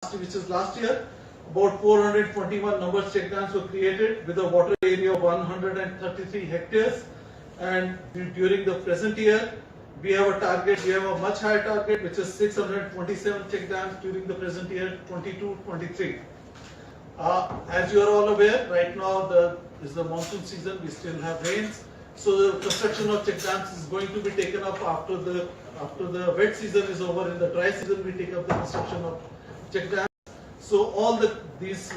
which is last year, about 421 number check dams were created with a water area of 133 hectares. And during the present year, we have a target, we have a much higher target, which is 627 check dams during the present year, 22-23. As you are all aware, right now is the monsoon season, we still have rains. So the construction of check dams is going to be taken up after the wet season is over. In the dry season, we take up the construction of check dams. So all these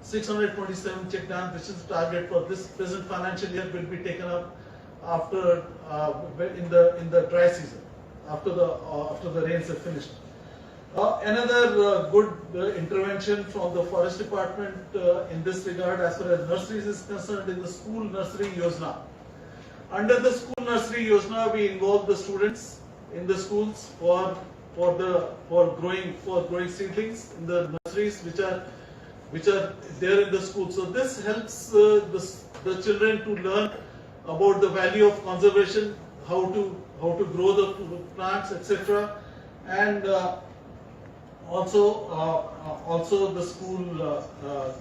627 check dams, which is the target for this present financial year, will be taken up after in the dry season, after the rains are finished. Another good intervention from the Forest Department in this regard, as far as nurseries is concerned, is the School Nursery Yojana. Under the School Nursery Yojana, we involve the students in the schools for growing seedlings in the nurseries which are there in the school. So this helps the children to learn about the value of conservation, how to grow the plants, etc. And also the school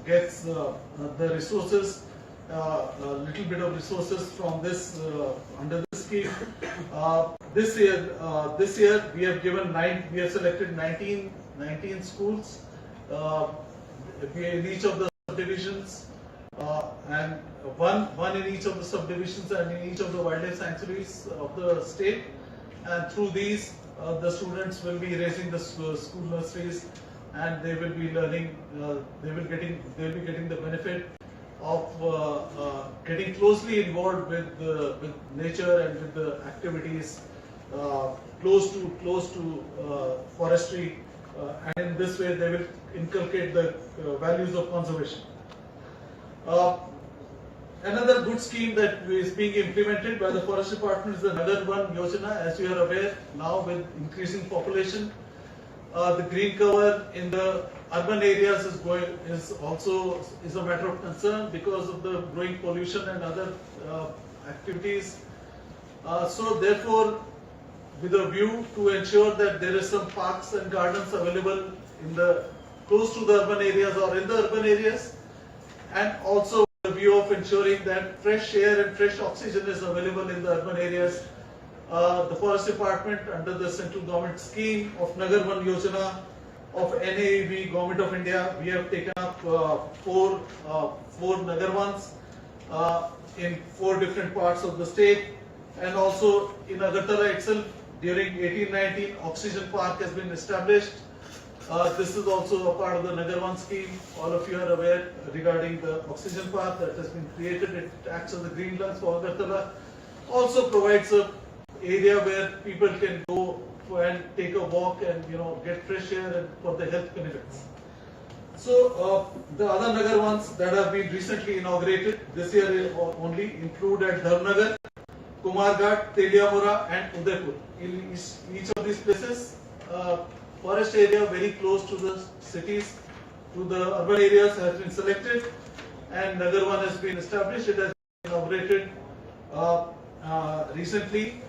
gets the resources, a little bit of resources from this under this scheme. This year we have selected 19 schools in each of the subdivisions, and one in each of the subdivisions and in each of the wildlife sanctuaries of the state. And through these, the students will be raising the school nurseries, and they will be learning. They will be getting the benefit of getting closely involved with nature and with the activities close to forestry, and in this way they will inculcate the values of conservation. Another good scheme that is being implemented by the Forest Department is the Nagar Van Yojana. As you are aware, now with increasing population, the green cover in the urban areas is a matter of concern because of the growing pollution and other activities. So therefore, with a view to ensure that there is some parks and gardens available close to the urban areas or in the urban areas, and also with a view of ensuring that fresh air and fresh oxygen is available in the urban areas, the Forest Department, under the central government scheme of Nagar Van Yojana of NAEB, Government of India, we have taken up four Nagar Vans in 4 different parts of the state, and also in Agartala itself during 1819 Oxygen Park has been established. This is also a part of the Nagar Van scheme. All of you are aware regarding the Oxygen Park that has been created. It acts as the green lungs for Agartala. Also provides a area where people can go and take a walk and get fresh air and for the health benefits. So the other Nagar Vans that have been recently inaugurated this year only include at Dharnagar, Kumarghat, Teliamura and Udaipur. In each of these places, forest area very close to the cities, to the urban areas has been selected, and Nagar Van has been established. It has been inaugurated recently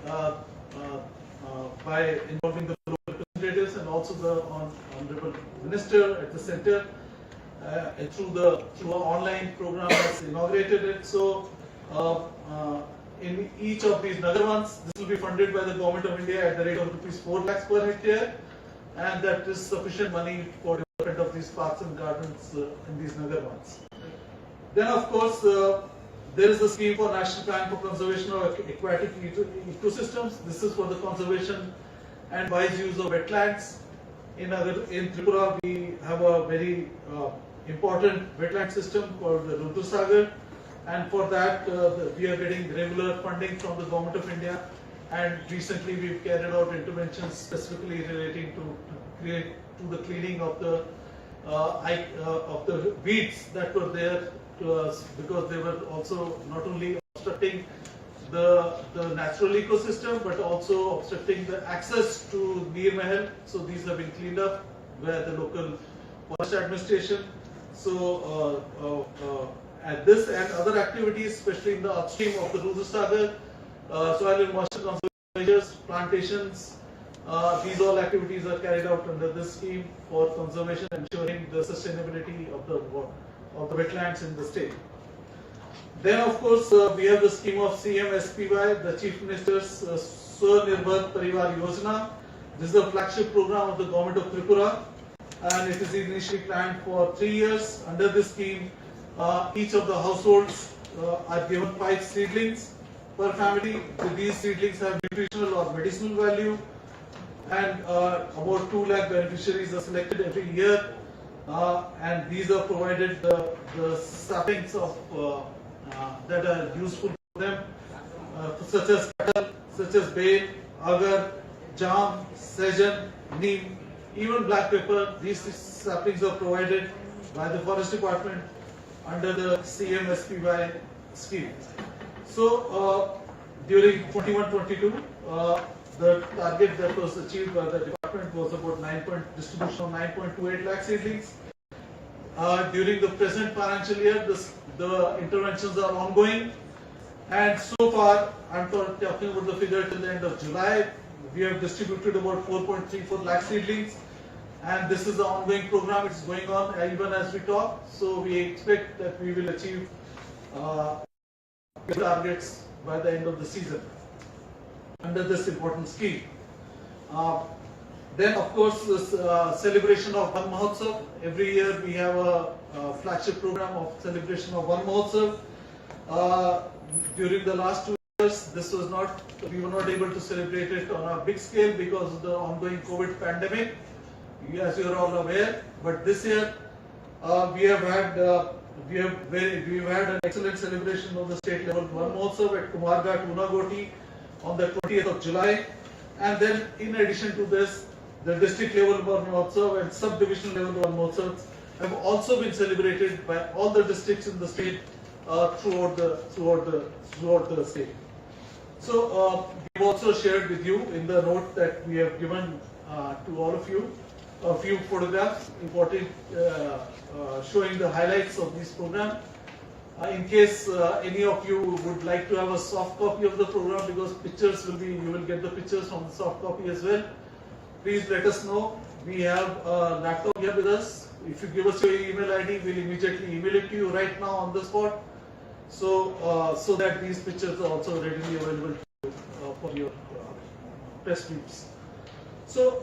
by involving the local representatives and also the Honorable Minister at the center through an online program has inaugurated it. So in each of these Nagar Vans, this will be funded by the Government of India at the rate of ₹4 lakhs per hectare, and that is sufficient money for development of these parks and gardens in these Nagar Vans. Then of course there is the scheme for National Plan for Conservation of Aquatic Ecosystems. This is for the conservation and wise use of wetlands. In Tripura, we have a very important wetland system called the Rudhusagar, and for that we are getting regular funding from the Government of India. And recently we've carried out interventions specifically relating to the cleaning of the weeds that were there to us, because they were also not only obstructing the natural ecosystem but also obstructing the access to Neer Mahal. So these have been cleaned up by the local forest administration. So at this and other activities, especially in the upstream of the Rudhusagar, soil and moisture conservation measures, plantations, These all activities are carried out under this scheme for conservation, ensuring the sustainability of the wetlands in the state. Then, of course, we have the scheme of CMSPY, the Chief Minister's Swarnirbhar Parivar Yojana. This is the flagship program of the government of Tripura, and it is initially planned for 3 years. Under this scheme, each of the households are given 5 seedlings per family. These seedlings have nutritional or medicinal value, and about 2 lakh beneficiaries are selected every year, and these are provided the saplings of that are useful for them, such as katal, such as bael, agar, jam, sajan, neem, even black pepper. These saplings are provided by the Forest Department under the CMSPY scheme. So during 21-22, the target that was achieved by the department was about distribution of 9.28 lakh seedlings. During the present financial year, the interventions are ongoing, and so far, I'm talking about the figure till the end of July, we have distributed about 4.34 lakh seedlings, and this is an ongoing program. It's going on even as we talk. So we expect that we will achieve targets by the end of the season under this important scheme. Then, of course, this celebration of Van Mahotsav. Every year we have a flagship program of celebration of Van Mahotsav. During the last 2 years, we were not able to celebrate it on a big scale because of the ongoing COVID pandemic, as you are all aware. But this year, we have had an excellent celebration of the state level Van Mahotsav at Kumarghat, Unagoti on the 20th of July. And then, in addition to this, the district level Van Mahotsav and sub-division level Van Mahotsavs have also been celebrated by all the districts in the state throughout the state. So we've also shared with you in the note that we have given to all of you a few photographs important showing the highlights of this program. In case any of you would like to have a soft copy of the program, because you will get the pictures from the soft copy as well, please let us know. We have a laptop here with us. If you give us your email ID, we'll immediately email it to you right now on the spot. So that these pictures are also readily available for your test tubes. So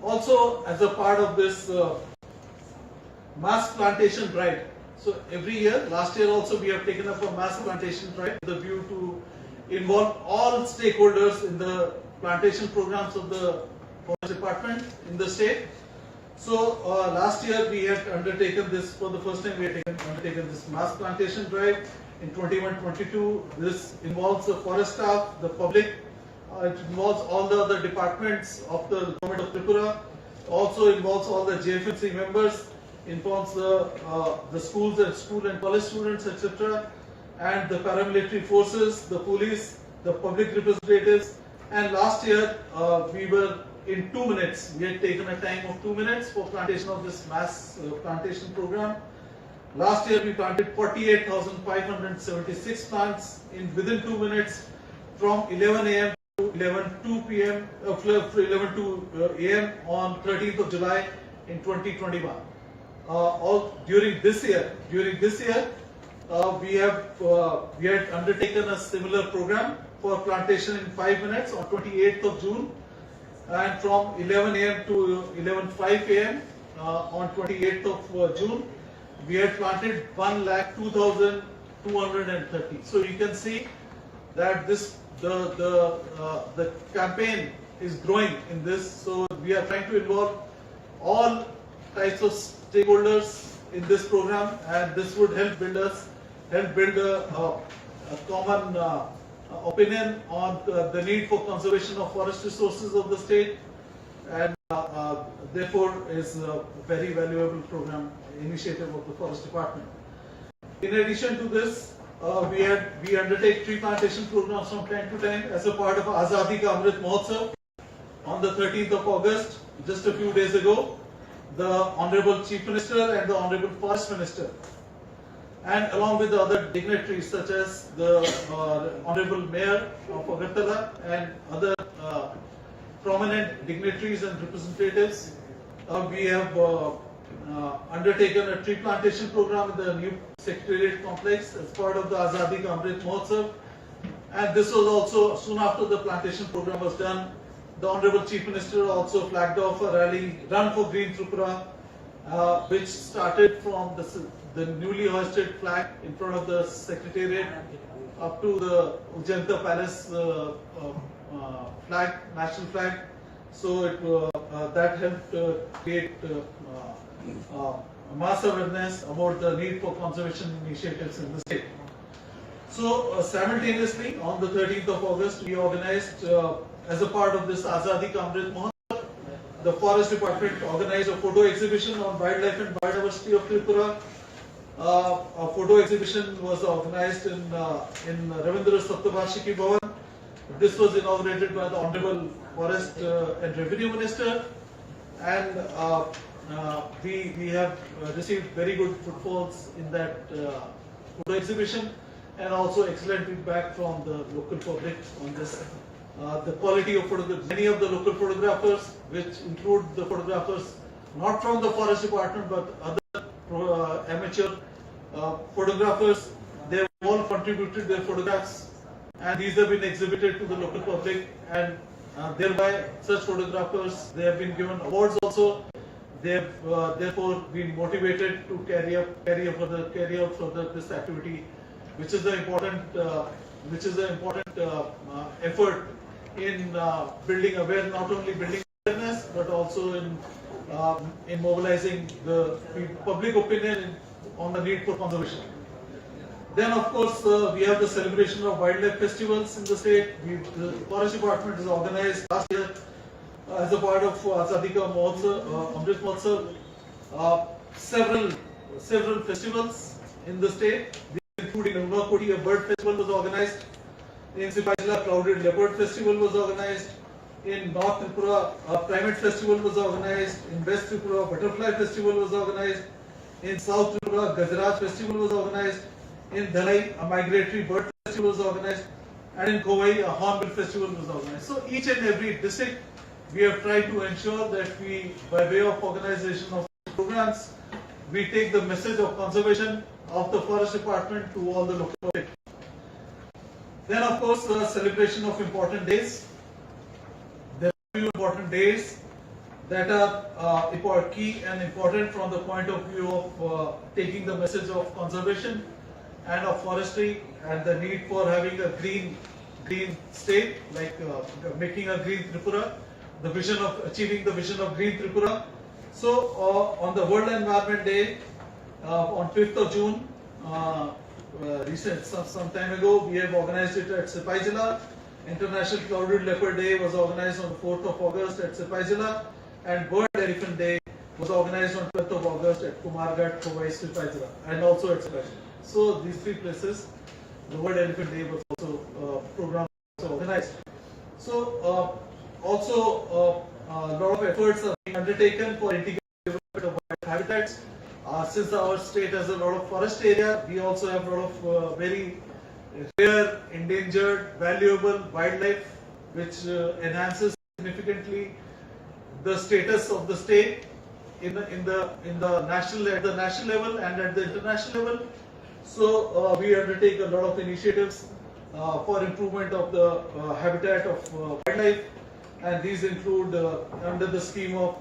also as a part of this mass plantation drive. So every year, last year also we have taken up a mass plantation drive with a view to involve all stakeholders in the plantation programs of the Forest Department in the state. So last year we had undertaken this, for the first time we had undertaken this mass plantation drive. In 21-22, this involves the forest staff, the public, it involves all the other departments of the government of Tripura, also involves all the JFMC members, involves the schools and school and college students, etc., and the paramilitary forces, the police, the public representatives. And last year we were in 2 minutes. We had taken a time of 2 minutes for plantation of this mass plantation program. Last year we planted 48,576 plants within 2 minutes from 11 a.m. to 11:02 p.m. 11:02 a.m. on 13th of July in 2021. During this year, we had undertaken a similar program for plantation in 5 minutes on 28th of June, and from 11 a.m. to 11:05 a.m. On 28th of June, we had planted 1,02,230. So you can see that the campaign is growing in this. So we are trying to involve all types of stakeholders in this program, and this would help build a common opinion on the need for conservation of forest resources of the state, and therefore is a very valuable program initiative of the Forest Department. In addition to this, we undertake tree plantation programs from time to time as a part of Azadi Ka Amrit Mahotsav. On the 13th of August, just a few days ago, the Honorable Chief Minister and the Honorable Forest Minister, and along with the other dignitaries such as the Honorable Mayor of Agartala and other prominent dignitaries and representatives. We have undertaken a tree plantation program in the new Secretariat complex as part of the Azadi Ka Amrit Mahotsav. And this was also, soon after the plantation program was done, the Honorable Chief Minister also flagged off a rally, Run for Green Tripura, which started from the newly hoisted flag in front of the Secretariat up to the Ujjanta Palace flag, national flag. So that helped create mass awareness about the need for conservation initiatives in the state. So simultaneously, on the 13th of August, we organized, as a part of this Azadi Ka Amrit Mahotsav, the Forest Department organized a photo exhibition on wildlife and biodiversity of Tripura. A photo exhibition was organized in Ravindra Saptavarshiki Bhavan. This was inaugurated by the Honorable Forest and Revenue Minister, and we have received very good footfalls in that photo exhibition, and also excellent feedback from the local public on this. The quality of photographs, many of the local photographers, which include the photographers not from the Forest Department but other amateur photographers, they have all contributed their photographs, and these have been exhibited to the local public, and thereby such photographers, they have been given awards also. They have therefore been motivated to carry out further this activity, which is the important effort in building awareness, not only building awareness but also in mobilizing the public opinion on the need for conservation. Then, of course, we have the celebration of wildlife festivals in the state. The Forest Department has organized last year, as a part of Azadi Ka Amrit Mahotsav, several festivals in the state, including Unakoti, a bird festival was organized. In Sipajila, Clouded Leopard Festival was organized. In North Tripura, a Primate Festival was organized. In West Tripura, Butterfly Festival was organized. In South Tripura, Gajraj Festival was organized. In Dhalai, a Migratory Bird Festival was organized. And in Kovai, a Hornbill Festival was organized. So each and every district, we have tried to ensure that we, by way of organization of programs, we take the message of conservation of the Forest Department to all the local public. Then, of course, the celebration of important days. There are few important days that are key and important from the point of view of taking the message of conservation and of forestry and the need for having a green state, like making a green Tripura, the vision of achieving the vision of green Tripura. So on the World Environment Day, on 5th of June, some time ago, we have organized it at Sipajila. International Clouded Leopard Day was organized on 4th of August at Sipajila, and Bird Elephant Day was organized on 12th of August at Kumarghat, Kovai, Sipajila, and also at Sipajila. So these three places, the World Elephant Day was also program organized. So also a lot of efforts are being undertaken for integrated development of habitats. Since our state has a lot of forest area, we also have a lot of very rare, endangered, valuable wildlife, which enhances significantly the status of the state at the national level and at the international level. So we undertake a lot of initiatives for improvement of the habitat of wildlife, and these include under the scheme of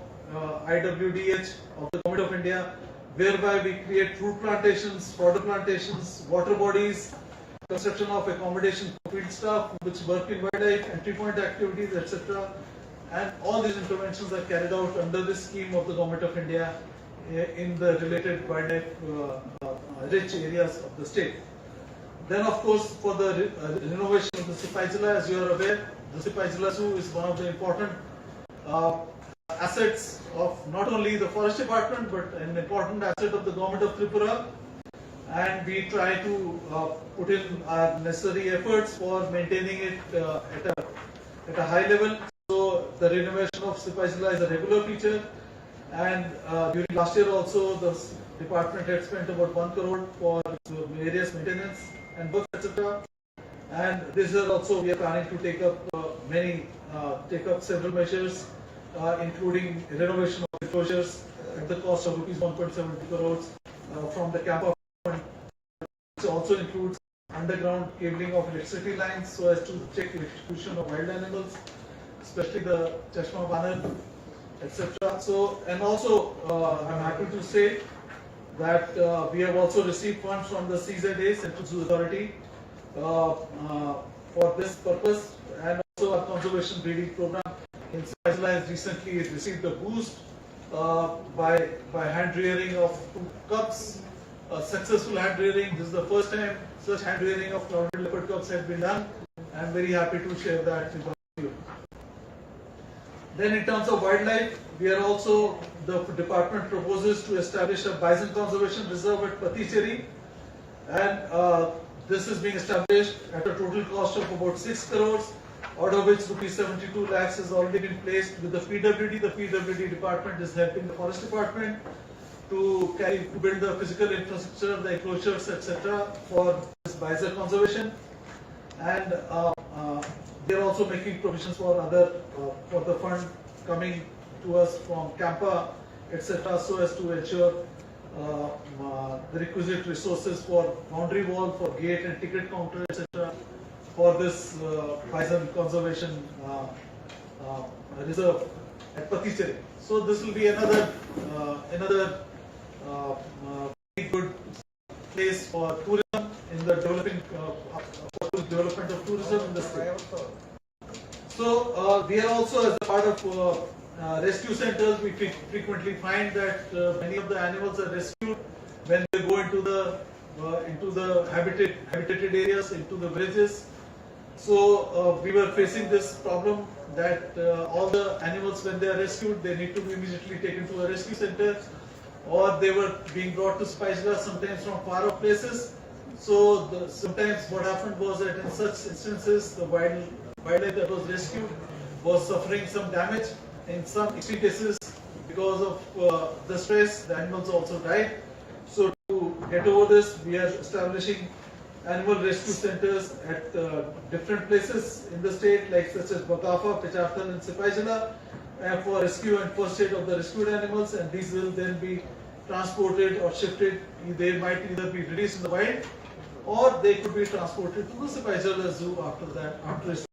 IWDH of the Government of India, whereby we create fruit plantations, fodder plantations, water bodies, construction of accommodation for field staff which work in wildlife, entry point activities, etc. And all these interventions are carried out under this scheme of the Government of India in the related wildlife rich areas of the state. Then, of course, for the renovation of the Sipajila, as you are aware, the Sipajila Zoo is one of the important assets of not only the Forest Department but an important asset of the Government of Tripura, and we try to put in our necessary efforts for maintaining it at a high level. So the renovation of Sipajila is a regular feature, and during last year also the department had spent about 1 crore for various maintenance and works, etc. And this year also we are planning to take up many take up several measures, including renovation of enclosures at the cost of rupees 1.70 crores from the Kappa fund. It also includes underground cabling of electricity lines so as to check electrocution of wild animals, especially the Chashma Banar, etc. So, and also I'm happy to say that we have also received funds from the CZA, Central Zoo Authority, for this purpose, and also our conservation breeding program in Sipajala has recently received a boost by hand rearing of 2 cubs, successful hand rearing. This is the first time such hand rearing of clouded leopard cubs has been done. I am very happy to share that with all of you. Then in terms of wildlife, we are also, the department proposes to establish a bison conservation reserve at Paticheri, and this is being established at a total cost of about 6 crores, out of which rupees 72 lakhs has already been placed with the PWD. The PWD department is helping the forest department to build the physical infrastructure, the enclosures, etc. for this bison conservation, and they are also making provisions for other for the fund coming to us from Campa, etc. so as to ensure the requisite resources for boundary wall, for gate and ticket counter, etc. for this bison conservation reserve at Paticheri. So this will be another very good place for tourism in the development of tourism in the state. So we are also, as a part of rescue centers, we frequently find that many of the animals are rescued when they go into the habitated areas, into the villages. So we were facing this problem that all the animals, when they are rescued, they need to be immediately taken to a rescue center, or they were being brought to Sipajala, sometimes from far off places. So sometimes what happened was that in such instances, the wildlife that was rescued was suffering some damage. In some extreme cases, because of the stress, the animals also died. So to get over this, we are establishing animal rescue centers at different places in the state, like such as Bakafa, Pechaftal and Sipajala, for rescue and first aid of the rescued animals, and these will then be transported or shifted. They might either be released in the wild, or they could be transported to the Sipajala Zoo after that, after rescue.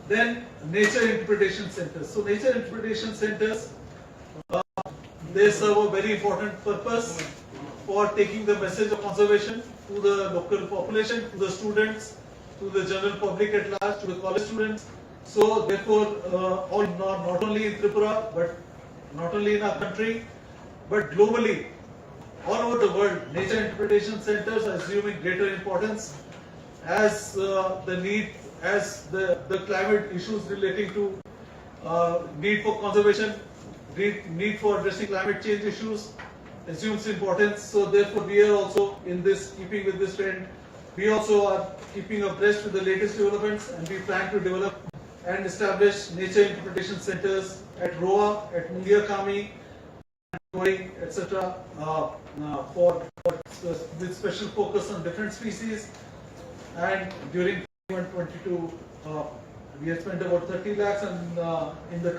Then nature interpretation centers. So nature interpretation centers, they serve a very important purpose for taking the message of conservation to the local population, to the students, to the general public at large, to the college students. So therefore, not only in Tripura, but not only in our country, but globally, all over the world, nature interpretation centers are assuming greater importance as the climate issues relating to need for conservation, need for addressing climate change issues assumes importance. So therefore we are also in this, keeping with this trend, we also are keeping abreast with the latest developments, and we plan to develop and establish nature interpretation centers at Roa, at Mundiakami, etc. With special focus on different species. And during 2022, we have spent about 30 lakhs, and in the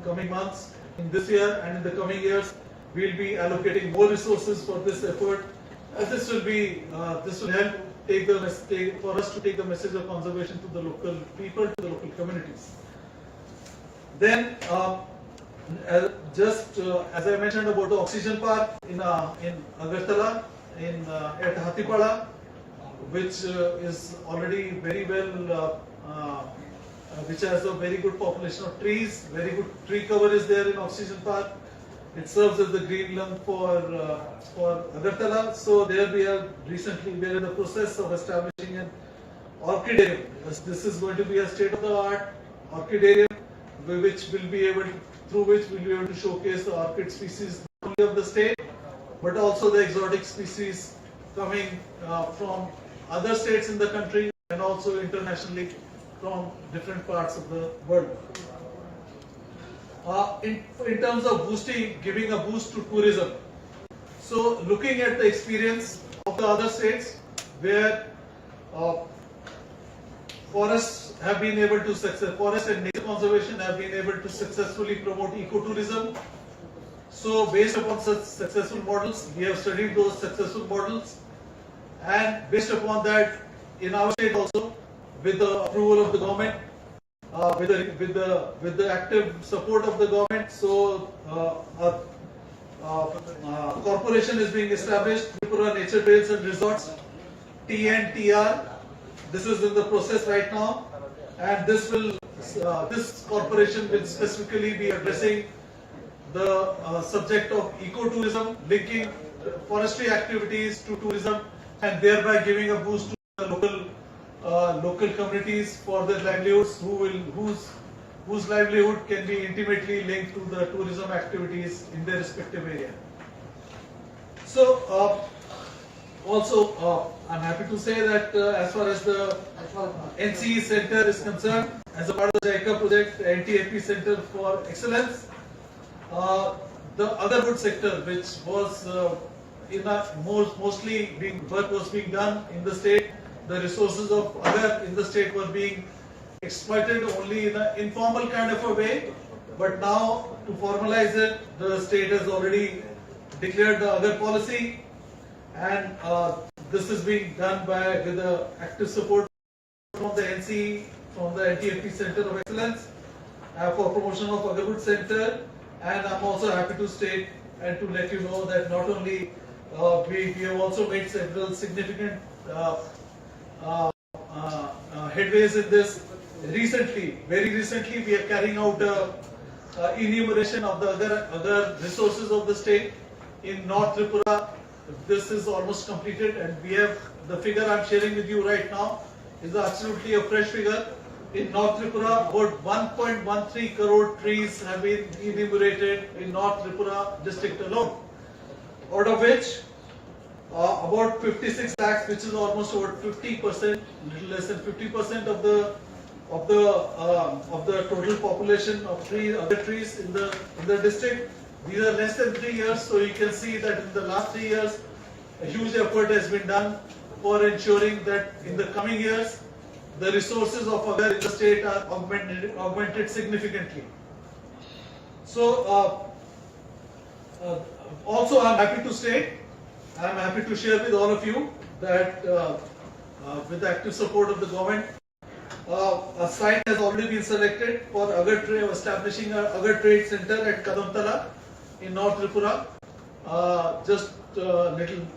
coming months, in this year and in the coming years, we will be allocating more resources for this effort. This will help for us to take the message of conservation to the local people, to the local communities. Then, as I mentioned about the oxygen park in Agartala, at Hatipara, which is already very well, which has a very good population of trees, very good tree cover is there in oxygen park. It serves as the green lung for Agartala. So there we are in the process of establishing an orchidarium. This is going to be a state-of-the-art orchidarium, through which we'll be able to showcase the orchid species not only of the state, but also the exotic species coming from other states in the country and also internationally from different parts of the world. In terms of giving a boost to tourism. So looking at the experience of the other states where forests have been able to forest and nature conservation have been able to successfully promote ecotourism. So based upon such successful models, we have studied those successful models, and based upon that, in our state also, with the approval of the government, with the active support of the government, so corporation is being established, Tripura Nature Trails and Resorts, TNTR. This is in the process right now, and this corporation will specifically be addressing the subject of ecotourism, linking forestry activities to tourism, and thereby giving a boost to the local communities for their livelihoods, whose livelihood can be intimately linked to the tourism activities in their respective area. So also I'm happy to say that as far as the NCE Center is concerned, as a part of the JICA project, NTAP Center for Excellence, the other good sector, which was mostly work was being done in the state, the resources of other in the state were being exploited only in an informal kind of a way. But now, to formalize it, the state has already declared the other policy, and this is being done with the active support from the NCE, from the NTFP Center of Excellence for promotion of Agarwood Center. And I'm also happy to state and to let you know that not only we have also made several significant headways in this. Very recently, we are carrying out enumeration of the other resources of the state. In North Tripura, this is almost completed, and we have the figure I'm sharing with you right now is absolutely a fresh figure. In North Tripura, about 1.13 crore trees have been enumerated in North Tripura district alone, out of which about 56 lakhs, which is almost over 50%, little less than 50% of the total population of other trees in the district. These are less than 3 years, so you can see that in the last 3 years, a huge effort has been done for ensuring that in the coming years, the resources of agar in the state are augmented significantly. So, also I'm happy to share with all of you that with the active support of the government, a site has already been selected for establishing an Agar Trade Center at Kadamtala in North Tripura just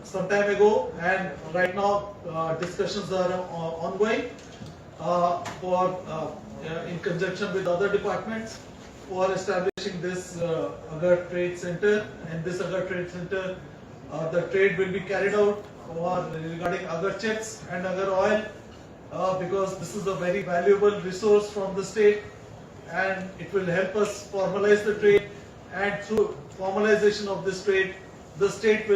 some time ago, and right now discussions are ongoing in conjunction with other departments for establishing this Agar Trade Center. And this Agar Trade Center, the trade will be carried out regarding agar chips and agar oil, because this is a very valuable resource from the state, and it will help us formalize the trade. And through formalization of this trade, the state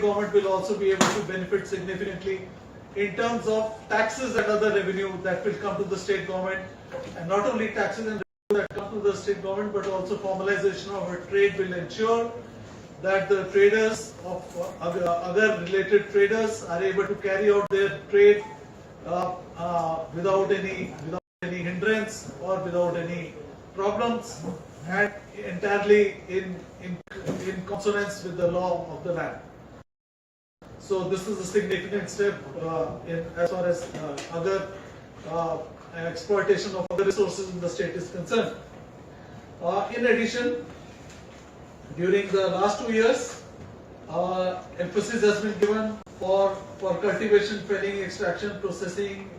government will also be able to benefit significantly in terms of taxes and other revenue that will come to the state government, and not only taxes and revenue that come to the state government, but also formalization of a trade will ensure that the traders of other related traders are able to carry out their trade without any hindrance or without any problems, and entirely in consonance with the law of the land. So this is a significant step as far as other exploitation of other resources in the state is concerned. In addition, during the last 2 years, emphasis has been given for cultivation, felling, extraction, processing,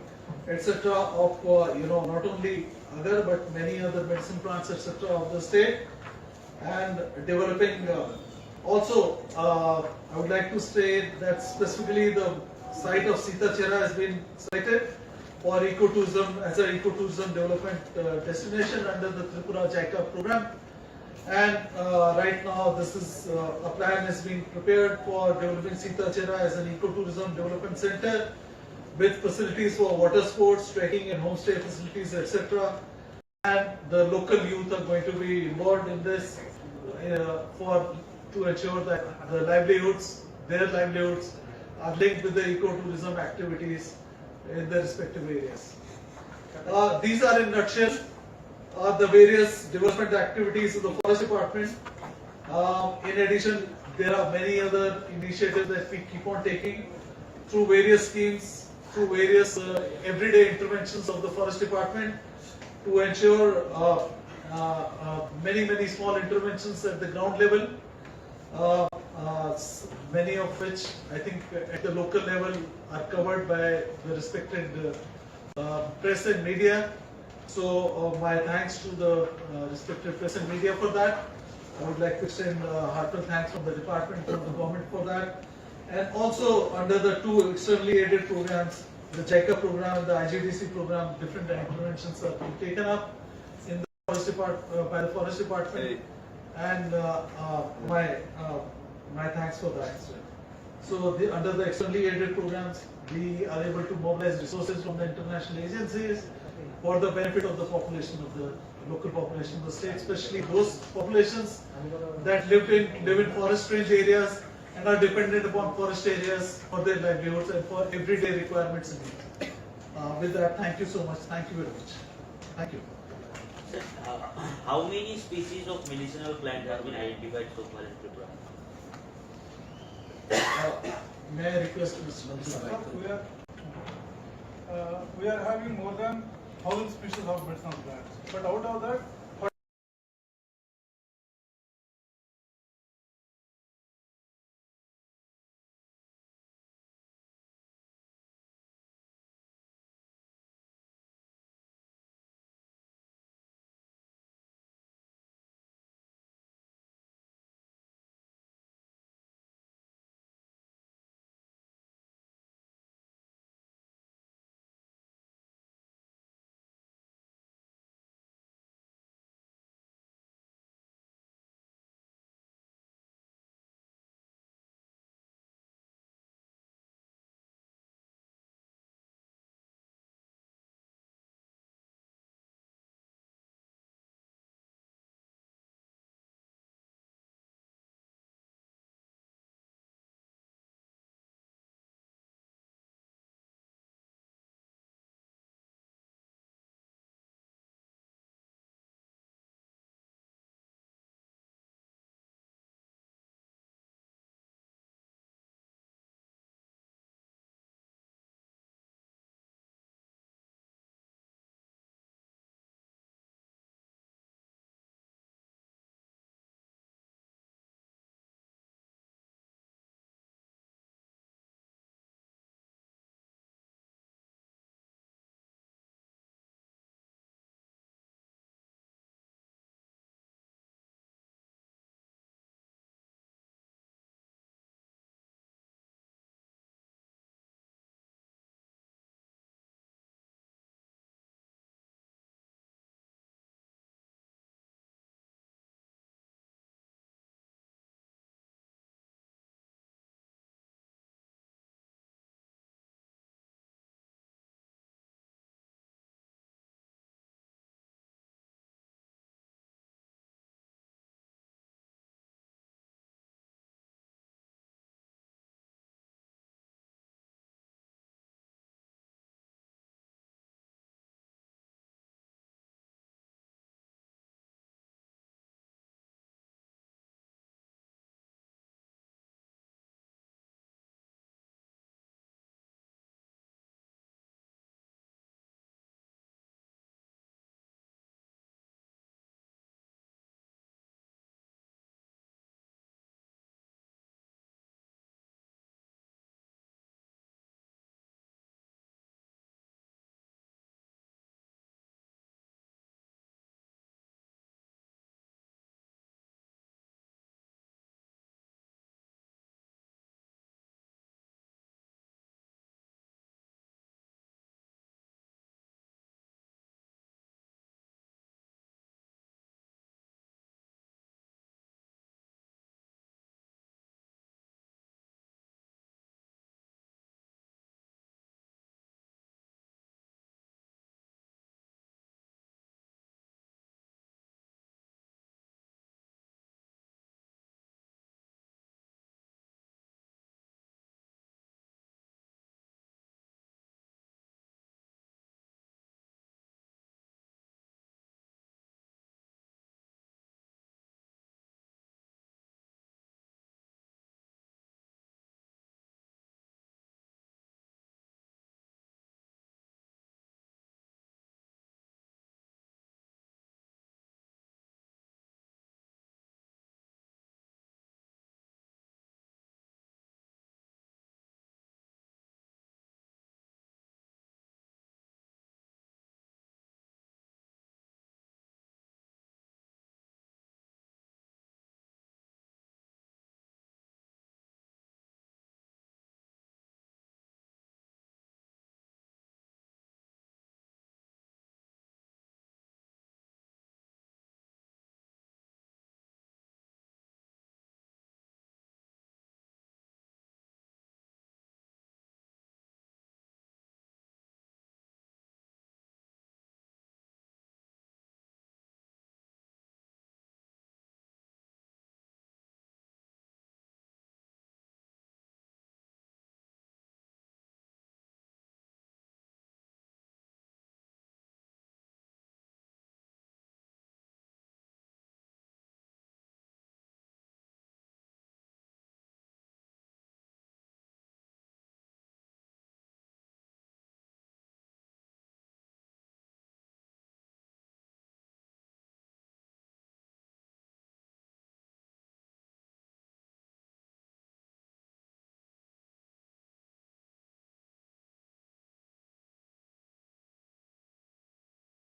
etc. of not only agar but many other medicine plants, etc. of the state, and developing. Also, I would like to say that specifically the site of Secretariat has been cited for ecotourism as an ecotourism development destination under the Tripura JICA program. And right now, a plan is being prepared for developing Secretariat as an ecotourism development center with facilities for water sports, trekking and homestay facilities, etc. And the local youth are going to be involved in this to ensure that their livelihoods are linked with the ecotourism activities in their respective areas. These are in nutshell the various development activities of the Forest Department. In addition, there are many other initiatives that we keep on taking through various schemes, through various everyday interventions of the Forest Department to ensure many small interventions at the ground level, many of which I think at the local level are covered by the respected press and media. So my thanks to the respected press and media for that. I would like to extend heartfelt thanks from the department, from the government for that. And also under the two externally aided programs, the JICA program and the IGDC program, different interventions are being taken up in the Forest Department, by the Forest Department. And my thanks for that. So under the externally aided programs, we are able to mobilize resources from the international agencies for the benefit of the population of the local population of the state, especially those populations that live in forest range areas and are dependent upon forest areas for their livelihoods and for everyday requirements and needs. With that, thank you so much. Thank you very much. Thank you. Sir, how many species of medicinal plants have been identified so far in Tripura? May I request Mr. Nandita? We are having more than 1,000 species of medicinal plants, but out of that